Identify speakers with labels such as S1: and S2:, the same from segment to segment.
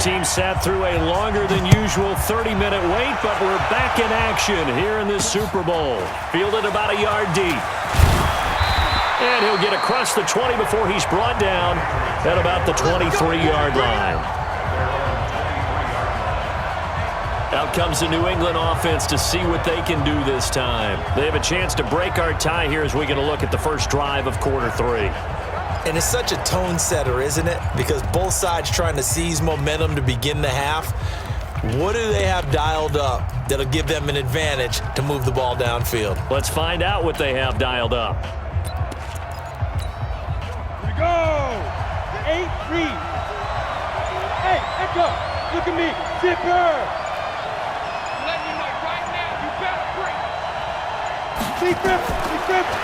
S1: team sat through a longer than usual 30-minute wait, but we're back in action here in this Super Bowl. Fielded about a yard deep. And he'll get across the 20 before he's brought down at about the 23-yard line. Out comes the New England offense to see what they can do this time. They have a chance to break our tie here as we get a look at the first drive of quarter 3.
S2: And it's such a tone setter, isn't it? Because both sides trying to seize momentum to begin the half. What do they have dialed up that'll give them an advantage to move the ball downfield?
S1: Let's find out what they have dialed up.
S3: Here we go. 8-3. Hey, Echo, look at me. Zipper.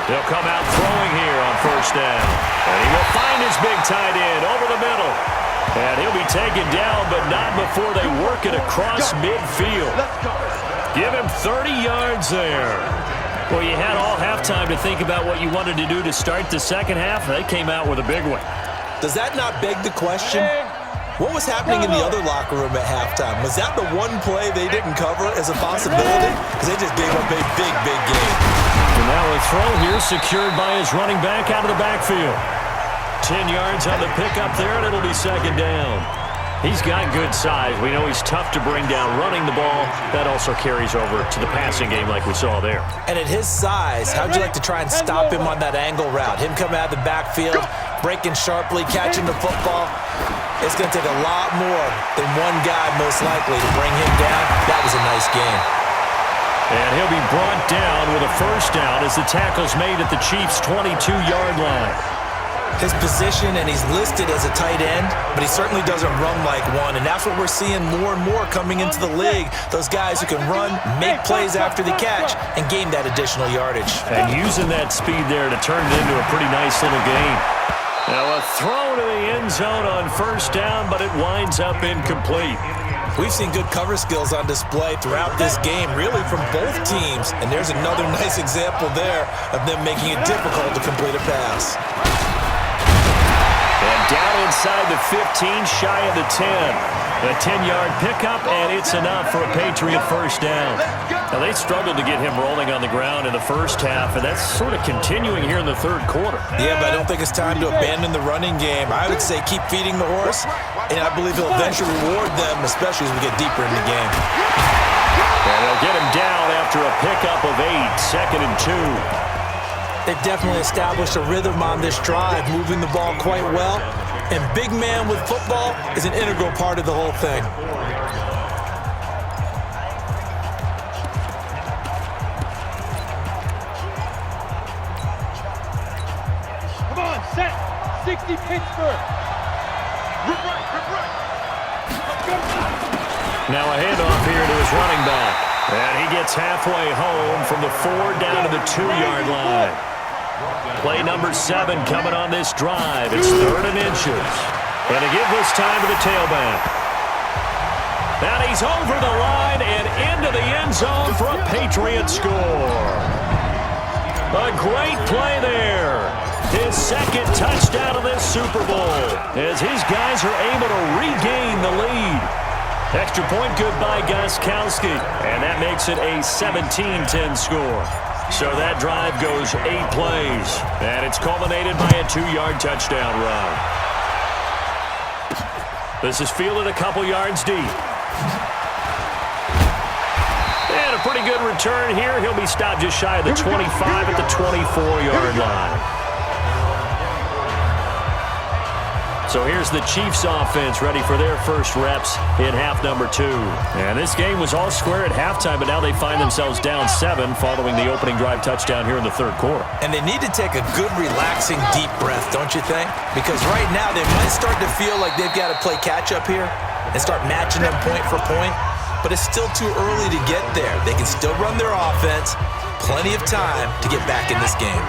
S1: He'll come out throwing here on first down. And he will find his big tight end over the middle. And he'll be taken down, but not before they work it across midfield. Give him 30 yards there. Well, you had all halftime to think about what you wanted to do to start the second half. They came out with a big one.
S2: Does that not beg the question? What was happening in the other locker room at halftime? Was that the one play they didn't cover as a possibility? Because they just gave up a big, big game.
S1: And now a throw here secured by his running back out of the backfield. 10 yards on the pickup there, and it'll be second down. He's got good size. We know he's tough to bring down running the ball. That also carries over to the passing game like we saw there.
S2: And at his size, how'd you like to try and stop him on that angle route? Him coming out of the backfield, breaking sharply, catching the football. It's going to take a lot more than one guy, most likely, to bring him down. That was a nice game.
S1: And he'll be brought down with a first down as the tackle's made at the Chiefs' 22-yard line.
S2: His position, and he's listed as a tight end, but he certainly doesn't run like one, and that's what we're seeing more and more coming into the league. Those guys who can run, make plays after the catch, and gain that additional yardage.
S1: And using that speed there to turn it into a pretty nice little gain. Now a throw to the end zone on first down, but it winds up incomplete.
S2: We've seen good cover skills on display throughout this game, really from both teams, and there's another nice example there of them making it difficult to complete a pass.
S1: And down inside the 15, shy of the 10. A 10-yard pickup, and it's enough for a Patriot first down. Now, they struggled to get him rolling on the ground in the first half, and that's sort of continuing here in the third quarter.
S2: Yeah, but I don't think it's time to abandon the running game. I would say keep feeding the horse, and I believe he'll eventually reward them, especially as we get deeper in the game.
S1: And they'll get him down after a pickup of 8, second and 2.
S2: They've definitely established a rhythm on this drive, moving the ball quite well. And big man with football is an integral part of the whole thing.
S3: Come on, set. 60 Pittsburgh. Rip right.
S1: Now a handoff here to his running back. And he gets halfway home from the 4 down to the 2-yard line. Play number 7 coming on this drive. It's 3rd and inches. And to give this time to the tailback. And he's over the line and into the end zone for a Patriot score. A great play there. His second touchdown of this Super Bowl as his guys are able to regain the lead. Extra point good by Gostkowski. And that makes it a 17-10 score. So that drive goes 8 plays, and it's culminated by a 2-yard touchdown run. This is fielded a couple yards deep. And a pretty good return here. He'll be stopped just shy of the 25 at the 24-yard line. So here's the Chiefs offense ready for their first reps in half number 2. And this game was all square at halftime, but now they find themselves down 7 following the opening drive touchdown here in the third quarter.
S2: And they need to take a good, relaxing, deep breath, don't you think? Because right now they might start to feel like they've got to play catch-up here and start matching them point for point. But it's still too early to get there. They can still run their offense. Plenty of time to get back in this game.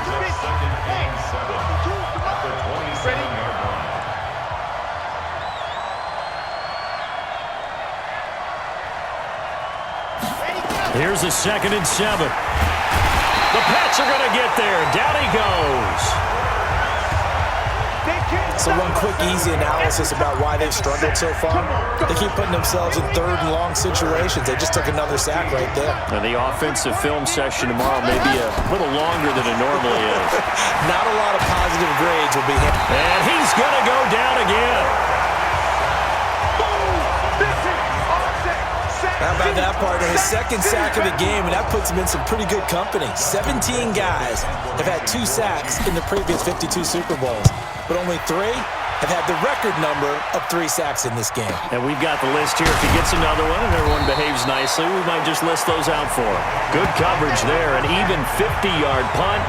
S1: Here's a 2nd and 7. The Pats are going to get there. Down he goes.
S2: So one quick, easy analysis about why they've struggled so far. They keep putting themselves in third and long situations. They just took another sack right there.
S1: And the offensive film session tomorrow may be a little longer than it normally is.
S2: Not a lot of positive grades will be hit.
S1: And he's going to go down again.
S2: How about that, partner? His second sack of the game, and that puts him in some pretty good company. 17 guys have had 2 sacks in the previous 52 Super Bowls, but only 3 have had the record number of 3 sacks in this game.
S1: And we've got the list here. If he gets another one and everyone behaves nicely, we might just list those out for him. Good coverage there. An even 50-yard punt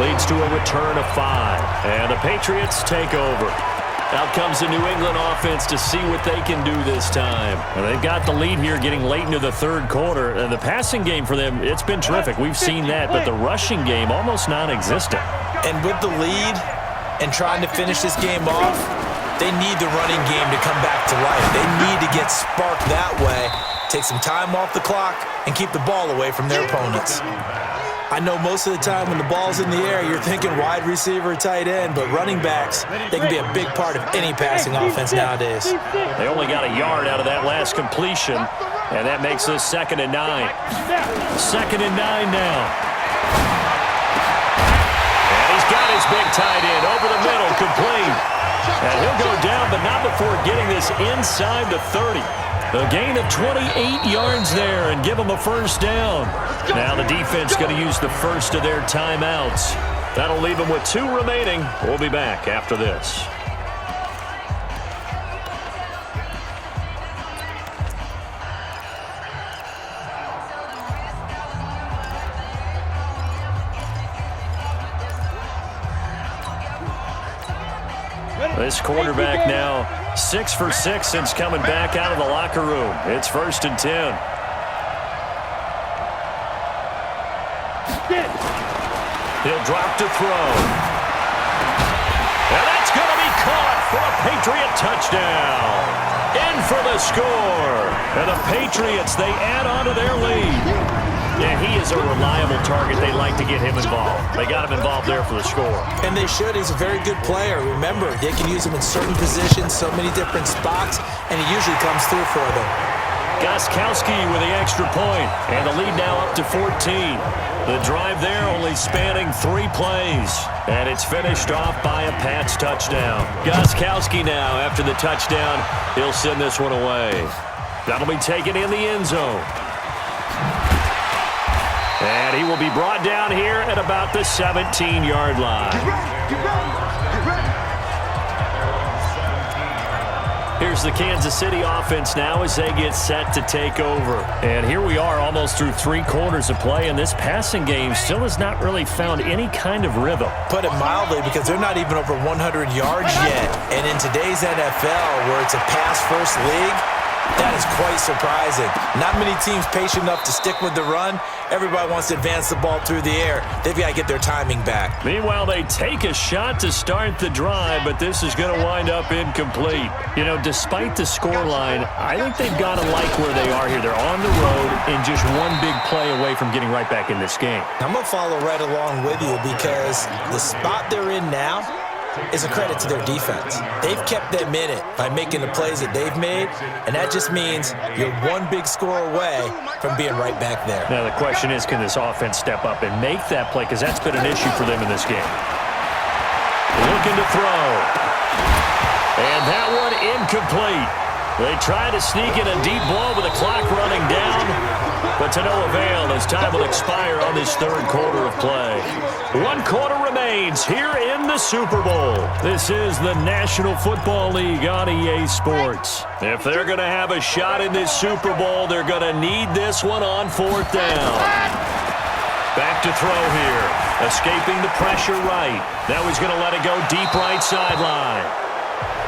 S1: leads to a return of 5. And the Patriots take over. Out comes the New England offense to see what they can do this time. And they've got the lead here getting late into the third quarter. And the passing game for them, it's been terrific. We've seen that, but the rushing game almost non-existent.
S2: And with the lead and trying to finish this game off, they need the running game to come back to life. They need to get sparked that way, take some time off the clock, and keep the ball away from their opponents. I know most of the time when the ball's in the air, you're thinking wide receiver, tight end, but running backs, they can be a big part of any passing offense nowadays.
S1: They only got a yard out of that last completion, and that makes this 2nd and 9. 2nd and 9 now. And he's got his big tight end over the middle, complete. And he'll go down, but not before getting this inside the 30. A gain of 28 yards there and give them a first down. Now the defense going to use the first of their timeouts. That'll leave them with 2 remaining. We'll be back after this. This quarterback now 6 for 6 since coming back out of the locker room. It's 1st and 10. He'll drop to throw. And that's going to be caught for a Patriot touchdown. In for the score. And the Patriots, they add on to their lead. Yeah, he is a reliable target. They like to get him involved. They got him involved there for the score.
S2: And they should. He's a very good player. Remember, they can use him in certain positions, so many different spots, and he usually comes through for them.
S1: Gostkowski with the extra point, and the lead now up to 14. The drive there only spanning 3 plays, and it's finished off by a Pats touchdown. Gostkowski now, after the touchdown, he'll send this one away. That'll be taken in the end zone. And he will be brought down here at about the 17-yard line. Here's the Kansas City offense now as they get set to take over. And here we are almost through 3 quarters of play, and this passing game still has not really found any kind of rhythm.
S2: Put it mildly, because they're not even over 100 yards yet. And in today's NFL, where it's a pass-first league, that is quite surprising. Not many teams patient enough to stick with the run. Everybody wants to advance the ball through the air. They've got to get their timing back.
S1: Meanwhile, they take a shot to start the drive, but this is going to wind up incomplete. You know, despite the scoreline, I think they've got to like where they are here. They're on the road and just one big play away from getting right back in this game.
S2: I'm going to follow right along with you, because the spot they're in now is a credit to their defense. They've kept them in it by making the plays that they've made, and that just means you're one big score away from being right back there.
S1: Now the question is, can this offense step up and make that play, because that's been an issue for them in this game. Looking to throw. And that one incomplete. They try to sneak in a deep blow with the clock running down, but to no avail as time will expire on this 3rd quarter of play. 1 quarter remains here in the Super Bowl. This is the National Football League on EA Sports. If they're going to have a shot in this Super Bowl, they're going to need this one on 4th down. Back to throw here. Escaping the pressure right. Now he's going to let it go deep right sideline.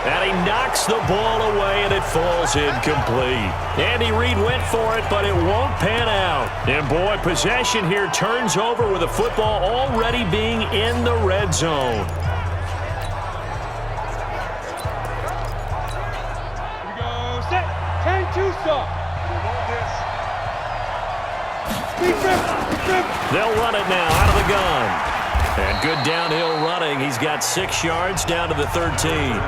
S1: And he knocks the ball away, and it falls incomplete. Andy Reid went for it, but it won't pan out. And, boy, possession here turns over with the football already being in the red zone.
S3: Here we go. Set. 10-2 stop.
S1: They'll run it now out of the gun. And good downhill running. He's got 6 yards down to the 13.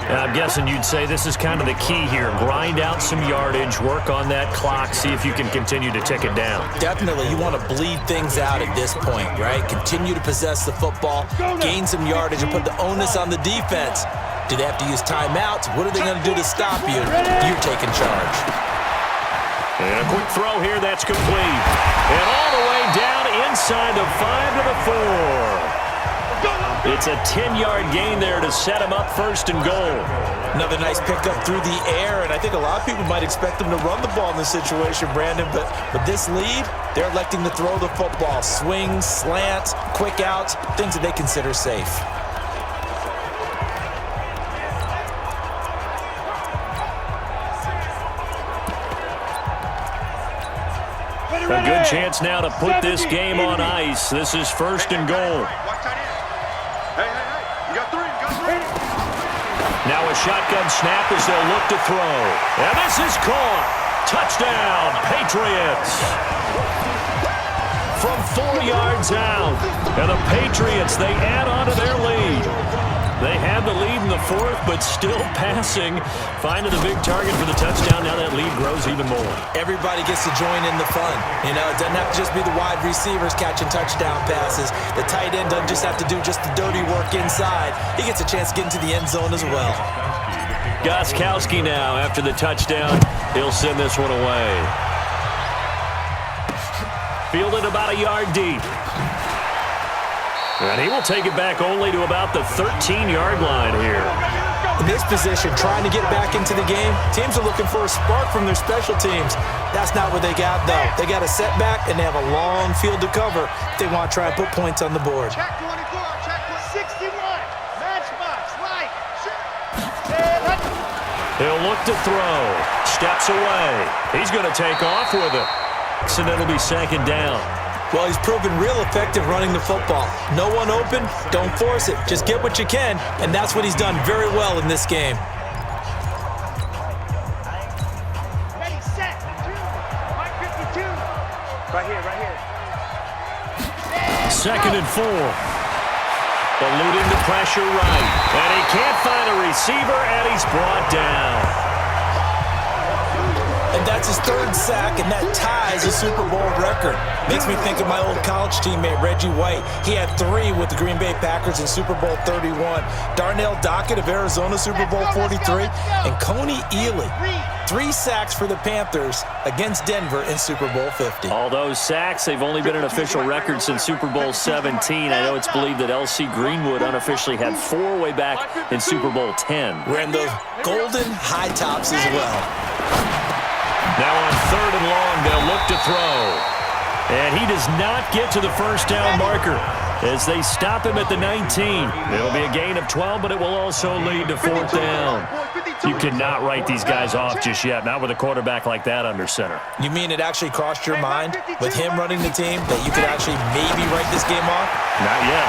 S1: And I'm guessing you'd say this is kind of the key here. Grind out some yardage, work on that clock, see if you can continue to tick it down.
S2: Definitely. You want to bleed things out at this point, right? Continue to possess the football, gain some yardage, and put the onus on the defense. Do they have to use timeouts? What are they going to do to stop you? You're taking charge.
S1: And a quick throw here, that's complete. And all the way down inside the 5 to the 4. It's a 10-yard gain there to set him up first and goal.
S2: Another nice pickup through the air, and I think a lot of people might expect them to run the ball in this situation, Brandon, but with this lead, they're electing to throw the football. Swings, slants, quick outs, things that they consider safe.
S1: A good chance now to put this game on ice. This is first and goal. Now a shotgun snap as they'll look to throw. And this is caught. Touchdown, Patriots. From 4 yards out. And the Patriots, they add on to their lead. They had the lead in the 4th, but still passing. Finding the big target for the touchdown. Now that lead grows even more.
S2: Everybody gets to join in the fun. You know, it doesn't have to just be the wide receivers catching touchdown passes. The tight end doesn't just have to do just the dirty work inside. He gets a chance to get into the end zone as well.
S1: Gostkowski now after the touchdown. He'll send this one away. Fielded about a yard deep. And he will take it back only to about the 13-yard line here.
S2: In this position, trying to get back into the game, teams are looking for a spark from their special teams. That's not what they got, though. They got a setback, and they have a long field to cover if they want to try and put points on the board.
S4: Check 24, check 61. Matchbox, right.
S1: He'll look to throw. Steps away. He's going to take off with it. So it'll be second down.
S2: Well, he's proven real effective running the football. No one open, don't force it. Just get what you can, and that's what he's done very well in this game.
S4: Ready, set, 2, 52. Right here.
S1: Second and 4. Eluding the pressure right. And he can't find a receiver, and he's brought down.
S2: And that's his 3rd sack, and that ties a Super Bowl record. Makes me think of my old college teammate, Reggie White. He had 3 with the Green Bay Packers in Super Bowl 31. Darnell Dockett of Arizona, Super Bowl 43. And Coney Ealy, 3 sacks for the Panthers against Denver in Super Bowl 50.
S1: All those sacks, they've only been an official record since Super Bowl 17. I know it's believed that L.C. Greenwood unofficially had 4 way back in Super Bowl 10.
S2: Wearing those golden high tops as well.
S1: Now on 3rd and long, they'll look to throw. And he does not get to the first down marker as they stop him at the 19. It'll be a gain of 12, but it will also lead to 4th down. You cannot write these guys off just yet, not with a quarterback like that under center.
S2: You mean it actually crossed your mind with him running the team that you could actually maybe write this game off?
S1: Not yet.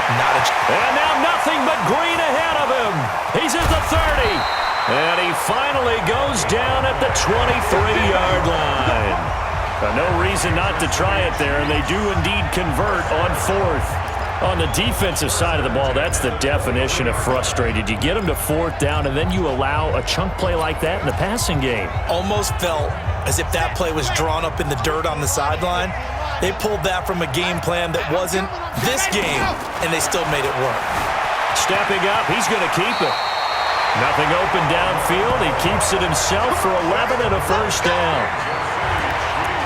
S1: And now nothing but green ahead of him. He's at the 30. And he finally goes down at the 23-yard line. No reason not to try it there, and they do indeed convert on 4th. On the defensive side of the ball, that's the definition of frustrated. You get them to 4th down, and then you allow a chunk play like that in the passing game.
S2: Almost felt as if that play was drawn up in the dirt on the sideline. They pulled that from a game plan that wasn't this game, and they still made it work.
S1: Stepping up, he's going to keep it. Nothing open downfield. He keeps it himself for 11 and a first down.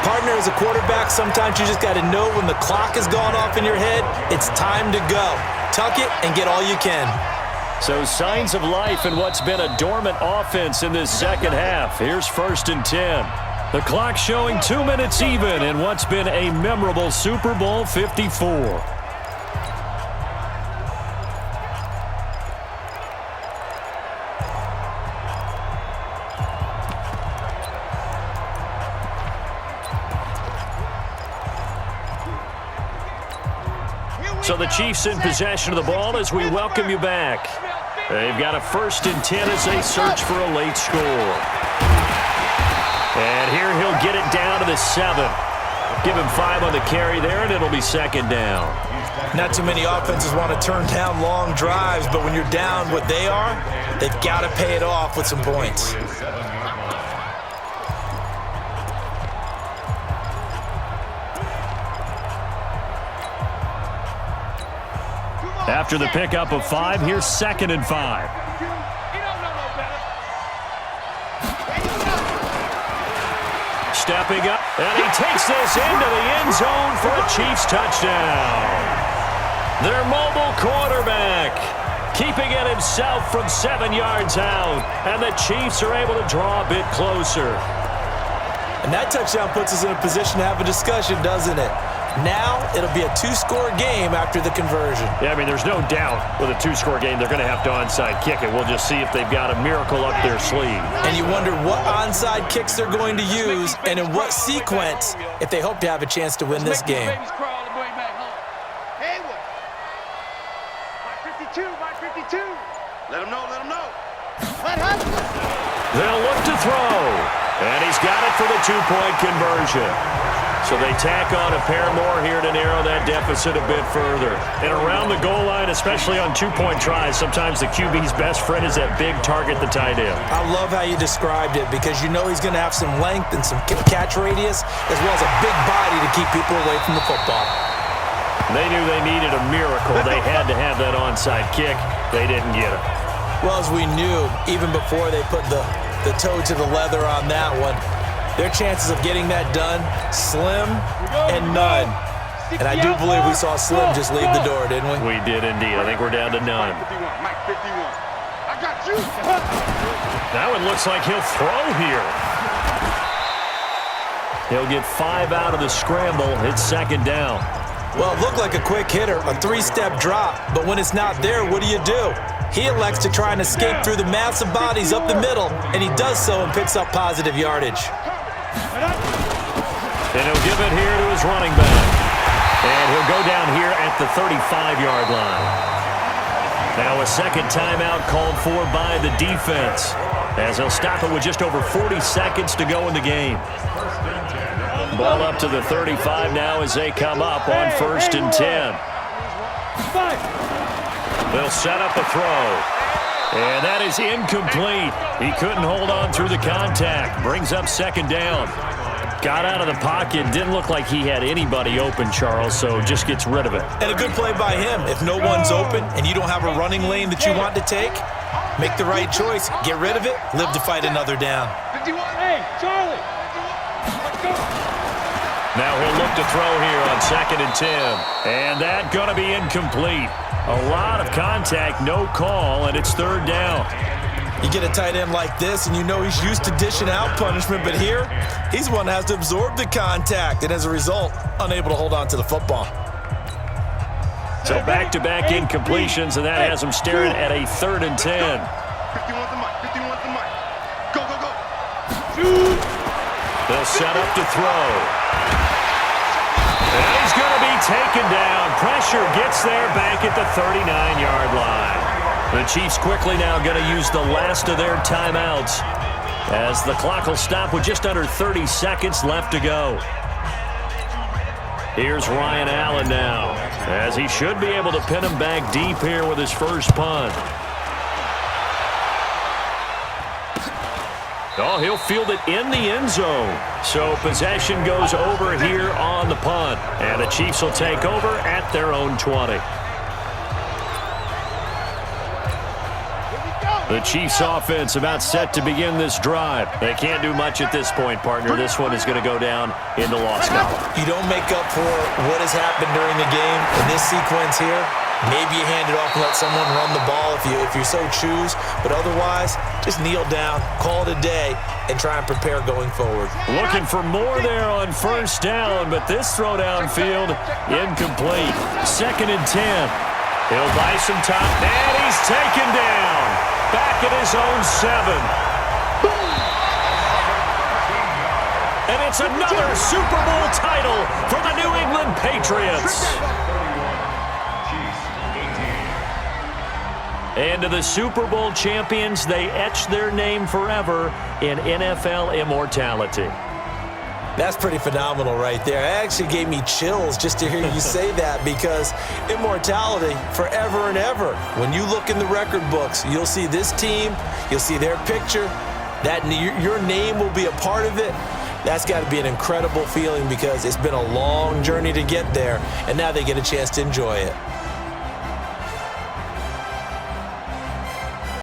S2: Partner, as a quarterback, sometimes you just got to know when the clock has gone off in your head, it's time to go. Tuck it and get all you can.
S1: So signs of life in what's been a dormant offense in this second half. Here's 1st and 10. The clock showing 2 minutes even in what's been a memorable Super Bowl 54. So the Chiefs in possession of the ball as we welcome you back. They've got a 1st and 10 as they search for a late score. And here he'll get it down to the 7. Give him 5 on the carry there, and it'll be second down.
S2: Not too many offenses want to turn down long drives, but when you're down what they are, they've got to pay it off with some points.
S1: After the pickup of 5, here's 2nd and 5. Stepping up, and he takes this into the end zone for a Chiefs touchdown. Their mobile quarterback keeping it himself from 7 yards out, and the Chiefs are able to draw a bit closer.
S2: And that touchdown puts us in a position to have a discussion, doesn't it? Now it'll be a 2-score game after the conversion.
S1: Yeah, I mean, there's no doubt with a 2-score game they're going to have to onside kick it. We'll just see if they've got a miracle up their sleeve.
S2: And you wonder what onside kicks they're going to use and in what sequence if they hope to have a chance to win this game.
S4: Haywood. My 52, my 52. Let him know, let him know. Let Hustler.
S1: They'll look to throw, and he's got it for the 2-point conversion. So they tack on a pair more here to narrow that deficit a bit further. And around the goal line, especially on 2-point tries, sometimes the QB's best friend is that big target, the tight end.
S2: I love how you described it because you know he's going to have some length and some catch radius as well as a big body to keep people away from the football.
S1: They knew they needed a miracle. They had to have that onside kick. They didn't get it.
S2: Well, as we knew, even before they put the toe to the leather on that one, their chances of getting that done, slim and none. And I do believe we saw Slim just leave the door, didn't we?
S1: We did indeed. I think we're down to none.
S4: Mike 51. I got you.
S1: Now it looks like he'll throw here. He'll get 5 out of the scramble. It's 2nd down.
S2: Well, it looked like a quick hitter, a 3-step drop. But when it's not there, what do? He elects to try and escape through the massive bodies up the middle, and he does so and picks up positive yardage.
S1: And he'll give it here to his running back. And he'll go down here at the 35-yard line. Now a second timeout called for by the defense, as he'll stop it with just over 40 seconds to go in the game. Ball up to the 35 now as they come up on 1st and 10. They'll set up a throw. And that is incomplete. He couldn't hold on through the contact. Brings up 2nd down. Got out of the pocket. Didn't look like he had anybody open, Charles, so just gets rid of it.
S2: And a good play by him. If no one's open and you don't have a running lane that you want to take, make the right choice. Get rid of it. Live to fight another down.
S4: 51. Hey, Charlie. Let's go.
S1: Now he'll look to throw here on 2nd and 10. And that going to be incomplete. A lot of contact, no call, and it's 3rd down.
S2: You get a tight end like this, and you know he's used to dishing out punishment, but here, he's one that has to absorb the contact, and as a result, unable to hold on to the football.
S1: So back-to-back incompletions, and that has him staring at a 3rd and 10.
S4: 51 the mic. 51 the mic. Go, go, go.
S1: They'll set up to throw. And he's going to be taken down. Pressure gets there back at the 39-yard line. The Chiefs quickly now going to use the last of their timeouts as the clock will stop with just under 30 seconds left to go. Here's Ryan Allen now, as he should be able to pin him back deep here with his first punt. Oh, he'll field it in the end zone. So possession goes over here on the punt. And the Chiefs will take over at their own 20. The Chiefs offense about set to begin this drive. They can't do much at this point, partner. This one is going to go down in the loss column.
S2: You don't make up for what has happened during the game in this sequence here. Maybe you hand it off and let someone run the ball if you so choose. But otherwise, just kneel down, call it a day, and try and prepare going forward.
S1: Looking for more there on 1st down, but this throw downfield incomplete. 2nd and 10. He'll buy some time, and he's taken down. Back at his own 7. And it's another Super Bowl title for the New England Patriots. And to the Super Bowl champions, they etch their name forever in NFL immortality.
S2: That's pretty phenomenal right there. It actually gave me chills just to hear you say that, because immortality forever and ever. When you look in the record books, you'll see this team, you'll see their picture, that your name will be a part of it. That's got to be an incredible feeling, because it's been a long journey to get there, and now they get a chance to enjoy it.